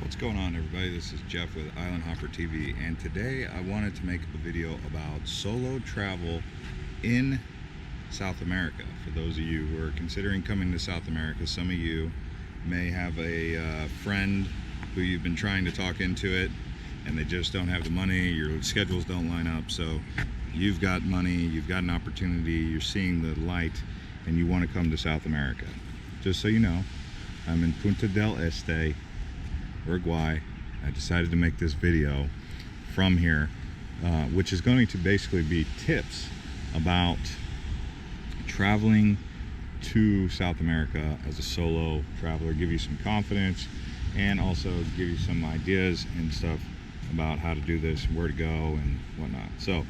What's going on, everybody? This is Jeff with Island Hopper TV, and today I wanted to make a video about solo travel in South America. For those of you who are considering coming to South America, some of you may have a friend who you've been trying to talk into it and they just don't have the money, your schedules don't line up, so you've got money, you've got an opportunity, you're seeing the light, and you want to come to South America. Just so you know, I'm in Punta del Este, Uruguay. I decided to make this video from here, which is going to basically be tips about traveling to South America as a solo traveler, give you some confidence, and also give you some ideas and stuff about how to do this, where to go and whatnot. So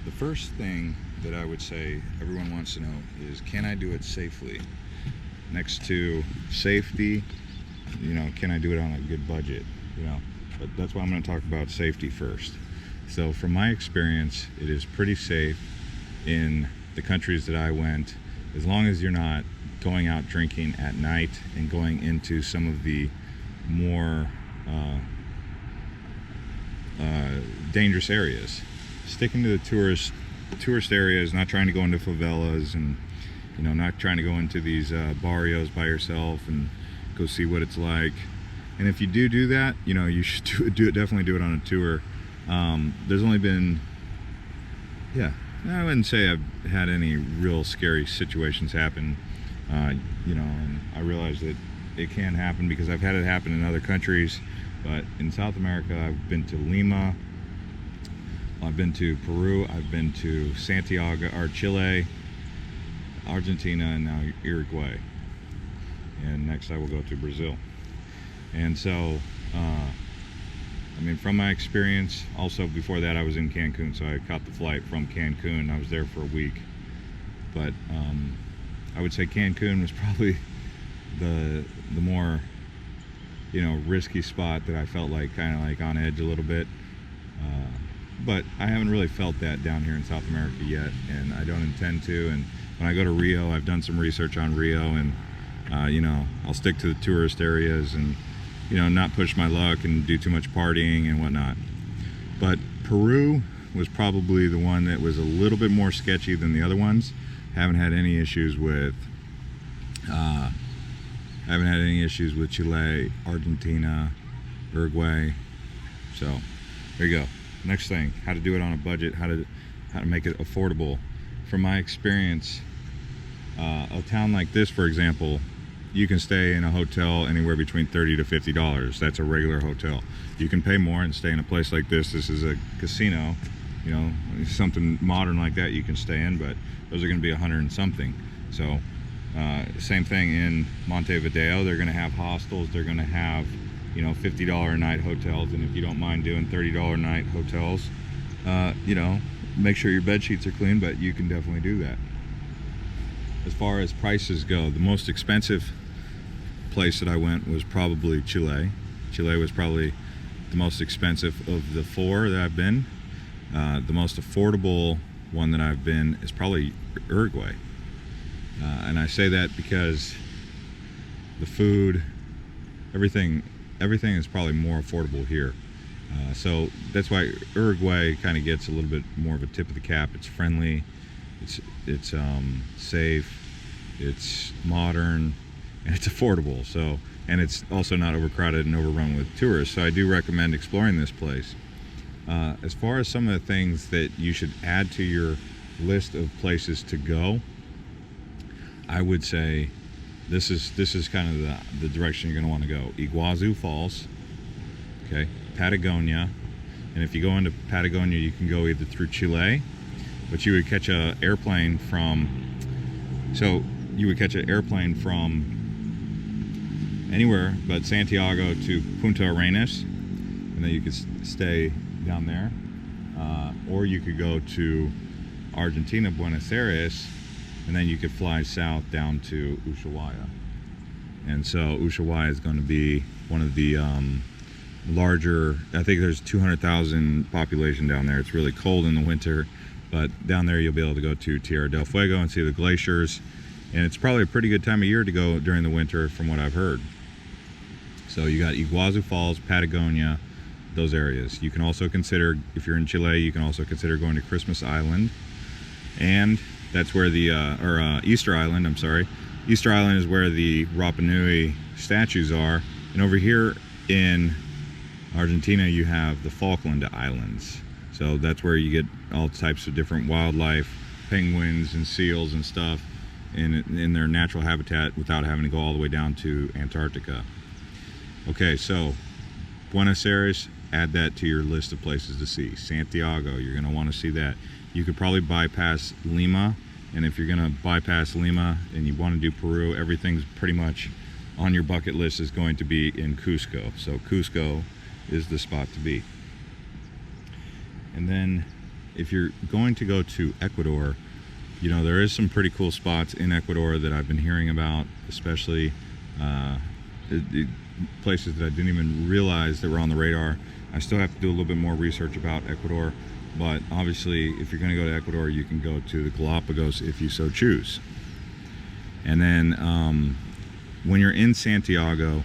the first thing that I would say everyone wants to know is, can I do it safely? Next to safety, you know, can I do it on a good budget? You know, but that's why I'm going to talk about safety first. So from my experience, it is pretty safe in the countries that I went, as long as you're not going out drinking at night and going into some of the more dangerous areas. Sticking to the tourist areas, not trying to go into favelas, and you know, not trying to go into these barrios by yourself and go see what it's like. And if you do that, you know, you should definitely do it on a tour. There's only been, I wouldn't say I've had any real scary situations happen, you know, and I realize that it can happen because I've had it happen in other countries. But in South America, I've been to Lima, I've been to Peru, I've been to Santiago, or Chile, Argentina, and now Uruguay. And next I will go to Brazil. And so, I mean, from my experience, also before that I was in Cancun, so I caught the flight from Cancun. I was there for a week. But I would say Cancun was probably the more, you know, risky spot that I felt like kind of like on edge a little bit. But I haven't really felt that down here in South America yet, and I don't intend to. And when I go to Rio, I've done some research on Rio, and you know, I'll stick to the tourist areas and, you know, not push my luck and do too much partying and whatnot. But Peru was probably the one that was a little bit more sketchy than the other ones. Haven't had any issues with Chile, Argentina, Uruguay. So there you go. Next thing, how to do it on a budget, how to make it affordable. From my experience, a town like this, for example, you can stay in a hotel anywhere between $30 to $50. That's a regular hotel. You can pay more and stay in a place like this. This is a casino, you know, something modern like that you can stay in, but those are going to be 100 and something. So same thing in Montevideo. They're going to have hostels. They're going to have, you know, $50 a night hotels. And if you don't mind doing $30 a night hotels, you know, make sure your bed sheets are clean, but you can definitely do that. As far as prices go, the most expensive place that I went was probably Chile. Chile was probably the most expensive of the four that I've been. The most affordable one that I've been is probably Uruguay. And I say that because the food, everything is probably more affordable here. So that's why Uruguay kind of gets a little bit more of a tip of the cap. It's friendly, it's safe, it's modern, and it's affordable. So, and it's also not overcrowded and overrun with tourists. So I do recommend exploring this place. As far as some of the things that you should add to your list of places to go, I would say this is kind of the direction you're going to want to go. Iguazu Falls, okay, Patagonia, and if you go into Patagonia, you can go either through Chile, but you would catch an airplane from, anywhere but Santiago to Punta Arenas, and then you could stay down there, or you could go to Argentina, Buenos Aires, and then you could fly south down to Ushuaia. And so Ushuaia is going to be one of the larger, I think there's 200,000 population down there. It's really cold in the winter, but down there you'll be able to go to Tierra del Fuego and see the glaciers, and it's probably a pretty good time of year to go during the winter from what I've heard. So you got Iguazu Falls, Patagonia, those areas. You can also consider, if you're in Chile, you can also consider going to Christmas Island, and that's where the Easter Island, I'm sorry. Easter Island is where the Rapa Nui statues are, and over here in Argentina you have the Falkland Islands. So that's where you get all types of different wildlife, penguins and seals and stuff in their natural habitat without having to go all the way down to Antarctica. Okay, so Buenos Aires, add that to your list of places to see. Santiago, you're going to want to see that. You could probably bypass Lima, and if you're going to bypass Lima and you want to do Peru, everything's pretty much on your bucket list is going to be in Cusco. So Cusco is the spot to be. And then if you're going to go to Ecuador, you know, there is some pretty cool spots in Ecuador that I've been hearing about, especially places that I didn't even realize that were on the radar. I still have to do a little bit more research about Ecuador, but obviously if you're going to go to Ecuador, you can go to the Galapagos if you so choose. And then when you're in Santiago,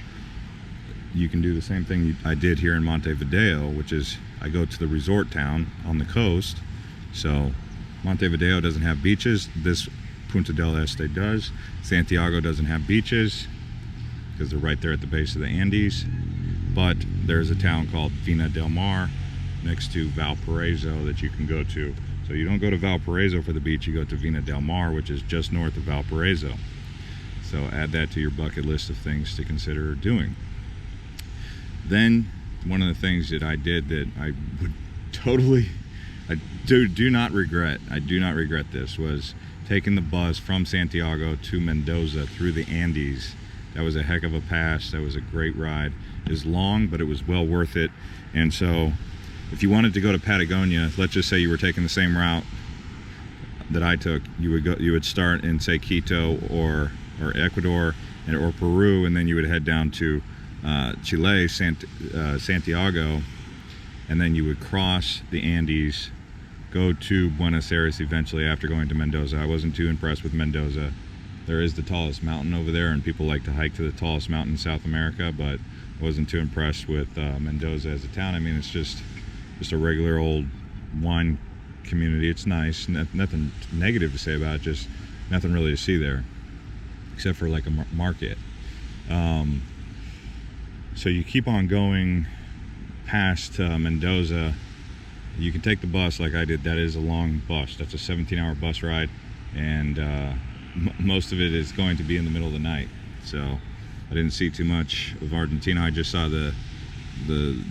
you can do the same thing I did here in Montevideo, which is I go to the resort town on the coast. So Montevideo doesn't have beaches. This Punta del Este does. Santiago doesn't have beaches because they're right there at the base of the Andes. But there's a town called Vina del Mar next to Valparaiso that you can go to. So you don't go to Valparaiso for the beach, you go to Vina del Mar, which is just north of Valparaiso. So add that to your bucket list of things to consider doing. Then one of the things that I did that I would totally, I do not regret this, was taking the bus from Santiago to Mendoza through the Andes. That was a heck of a pass. That was a great ride. It was long, but it was well worth it. And so if you wanted to go to Patagonia, let's just say you were taking the same route that I took, you would start in, say, Quito or Ecuador or Peru, and then you would head down to Chile, Santiago, and then you would cross the Andes, go to Buenos Aires eventually after going to Mendoza. I wasn't too impressed with Mendoza. There is the tallest mountain over there, and people like to hike to the tallest mountain in South America, but I wasn't too impressed with Mendoza as a town. I mean, it's just a regular old wine community. It's nice, nothing negative to say about it, just nothing really to see there, except for like a market. So you keep on going past Mendoza. You can take the bus like I did. That is a long bus. That's a 17-hour bus ride, and most of it is going to be in the middle of the night. So I didn't see too much of Argentina. I just saw the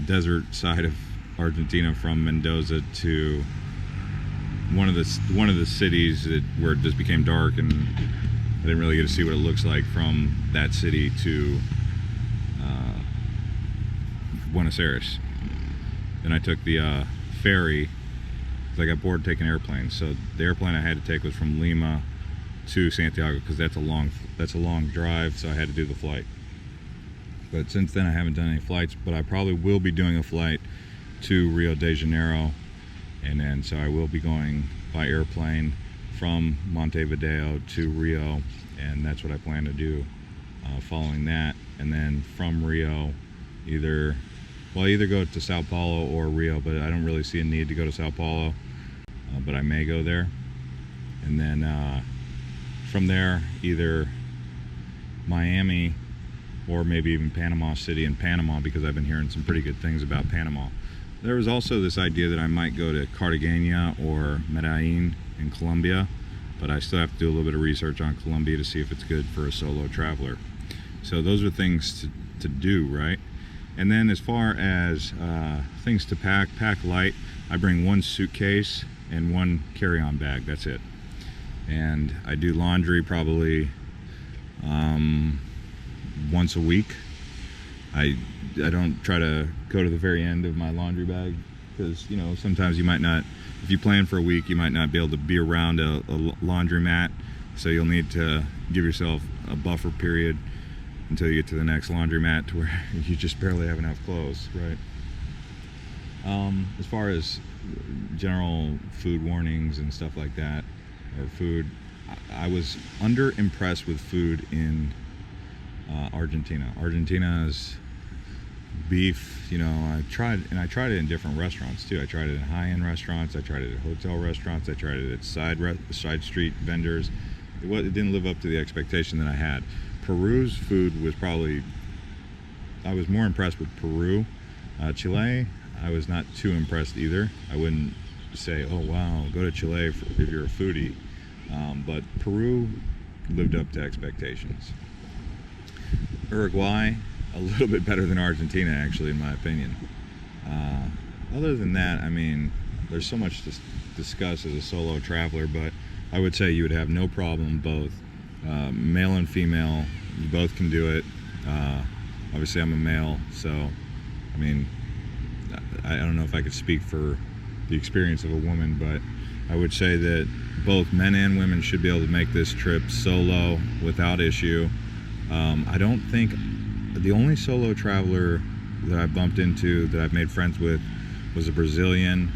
desert side of Argentina from Mendoza to one of the cities where it just became dark, and I didn't really get to see what it looks like from that city to Buenos Aires. Then I took the ferry because I got bored taking airplanes. So the airplane I had to take was from Lima to Santiago because that's a long drive, so I had to do the flight. But since then I haven't done any flights, but I probably will be doing a flight to Rio de Janeiro, and then so I will be going by airplane from Montevideo to Rio, and that's what I plan to do following that. And then from Rio, either go to Sao Paulo or Rio, but I don't really see a need to go to Sao Paulo, but I may go there. And then from there, either Miami or maybe even Panama City in Panama, because I've been hearing some pretty good things about Panama. There was also this idea that I might go to Cartagena or Medellin in Colombia, but I still have to do a little bit of research on Colombia to see if it's good for a solo traveler. So those are things to do, right? And then as far as things to pack light. I bring one suitcase and one carry-on bag, that's it. And I do laundry probably once a week. I don't try to go to the very end of my laundry bag because, you know, sometimes you might not, if you plan for a week, you might not be able to be around a laundromat, so you'll need to give yourself a buffer period until you get to the next laundromat to where you just barely have enough clothes, right? As far as general food warnings and stuff like that, or food, I was under impressed with food in Argentina. Argentina is beef, you know, I tried it in different restaurants too. I tried it in high-end restaurants, I tried it at hotel restaurants, I tried it at side street vendors. It didn't live up to the expectation that I had. Peru's food was probably, I was more impressed with Peru. Chile, I was not too impressed either. I wouldn't say, oh wow, go to Chile if you're a foodie. But Peru lived up to expectations. Uruguay, a little bit better than Argentina, actually, in my opinion. Other than that, I mean, there's so much to discuss as a solo traveler, but I would say you would have no problem both. Male and female, you both can do it. Obviously, I'm a male, so, I mean, I don't know if I could speak for the experience of a woman, but I would say that both men and women should be able to make this trip solo without issue. I don't think the only solo traveler that I bumped into that I've made friends with was a Brazilian,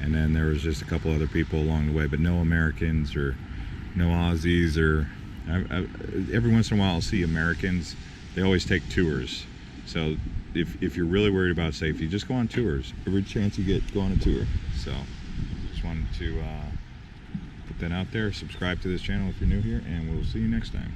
and then there was just a couple other people along the way, but no Americans or no Aussies, or every once in a while I'll see Americans. They always take tours, so if you're really worried about safety, just go on tours. Every chance you get, go on a tour. So just wanted to put that out there. Subscribe to this channel if you're new here, and we'll see you next time.